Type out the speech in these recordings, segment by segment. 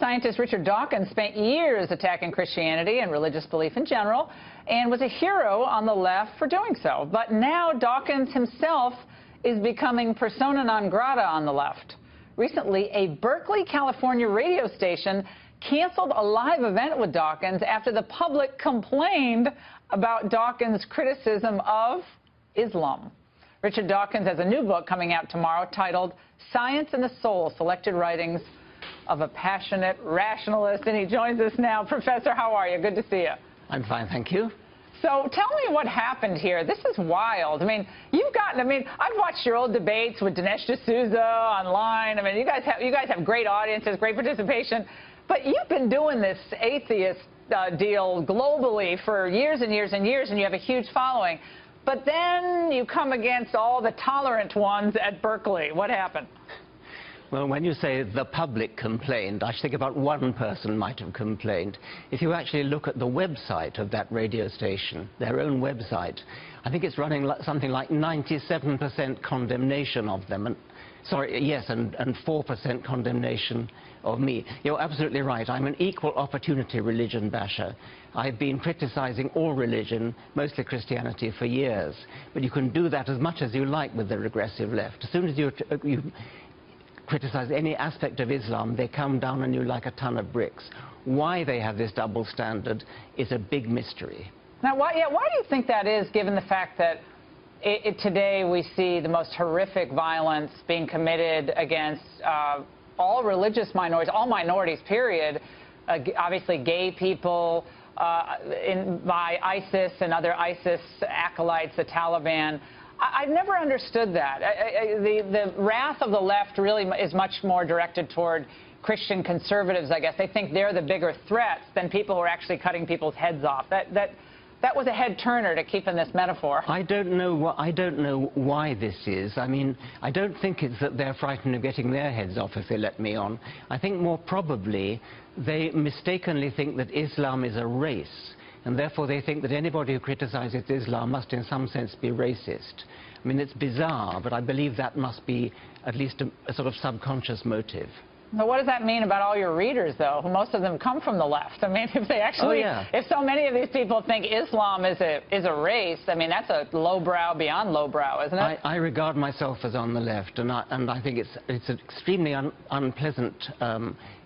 Scientist Richard Dawkins spent years attacking Christianity and religious belief in general, and was a hero on the left for doing so. But now Dawkins himself is becoming persona non grata on the left. Recently, a Berkeley, California radio station canceled a live event with Dawkins after the public complained about Dawkins' criticism of Islam. Richard Dawkins has a new book coming out tomorrow titled Science and the Soul, Selected Writings of a Passionate Rationalist, and he joins us now. Professor, how are you? Good to see you. I'm fine, thank you. So tell me what happened here. This is wild. I mean, I've watched your old debates with Dinesh D'Souza online. I mean, you guys have great audiences, great participation, but you've been doing this atheist deal globally for years and years and years, and you have a huge following. But then you come against all the tolerant ones at Berkeley. What happened? Well, when you say the public complained, I think about one person might have complained. If you actually look at the website of that radio station, their own website, I think it's running something like 97% condemnation of them. And 4% condemnation of me. You're absolutely right. I'm an equal opportunity religion basher. I've been criticizing all religion, mostly Christianity, for years. But you can do that as much as you like with the regressive left. As soon as you criticize any aspect of Islam, they come down on you like a ton of bricks. Why they have this double standard is a big mystery. Now, why do you think that is, given the fact that today we see the most horrific violence being committed against all religious minorities, all minorities, period, obviously gay people, by ISIS and other ISIS acolytes, the Taliban. I've never understood that. The wrath of the left really is much more directed toward Christian conservatives, I guess. They think they're the bigger threats than people who are actually cutting people's heads off. That was a head-turner, to keep in this metaphor. I don't know why this is. I mean, I don't think it's that they're frightened of getting their heads off if they let me on. I think more probably they mistakenly think that Islam is a race, and therefore they think that anybody who criticizes Islam must in some sense be racist. I mean, it's bizarre, but I believe that must be at least a sort of subconscious motive. Now, what does that mean about all your readers, though? Most of them come from the left. I mean, if they actually, if so many of these people think Islam is a race, I mean, that's a lowbrow beyond lowbrow, isn't it? I regard myself as on the left, and I think it's an extremely unpleasant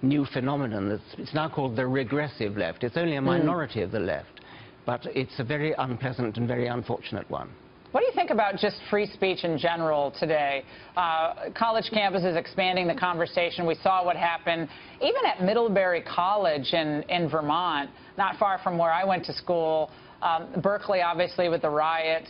new phenomenon. It's now called the regressive left. It's only a minority of the left, but it's a very unpleasant and very unfortunate one. What do you think about just free speech in general today? College campuses expanding the conversation. We saw what happened even at Middlebury College in Vermont, not far from where I went to school. Berkeley, obviously, with the riots.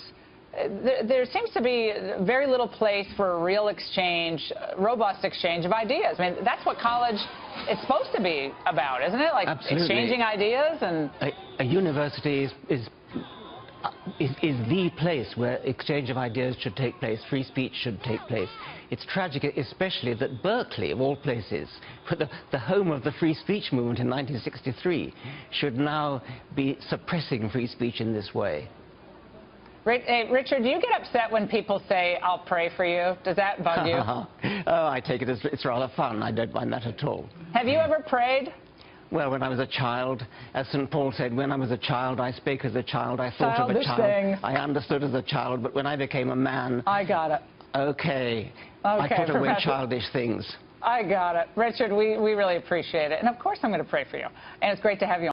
There seems to be very little place for real exchange, robust exchange of ideas. I mean, that's what college is supposed to be about, isn't it? Like exchanging ideas. And a university is the place where exchange of ideas should take place, free speech should take place. It's tragic, especially that Berkeley, of all places, the home of the free speech movement in 1963, should now be suppressing free speech in this way. Richard, do you get upset when people say, "I'll pray for you"? Does that bug you? Oh, I take it as it's rather fun. I don't mind that at all. Have you ever prayed? Well, when I was a child, as St. Paul said, when I was a child, I spake as a child, I thought of a child, things. I understood as a child, but when I became a man... I got it. Okay. I put away childish things. I got it. Richard, we really appreciate it. And, of course, I'm going to pray for you. And it's great to have you on.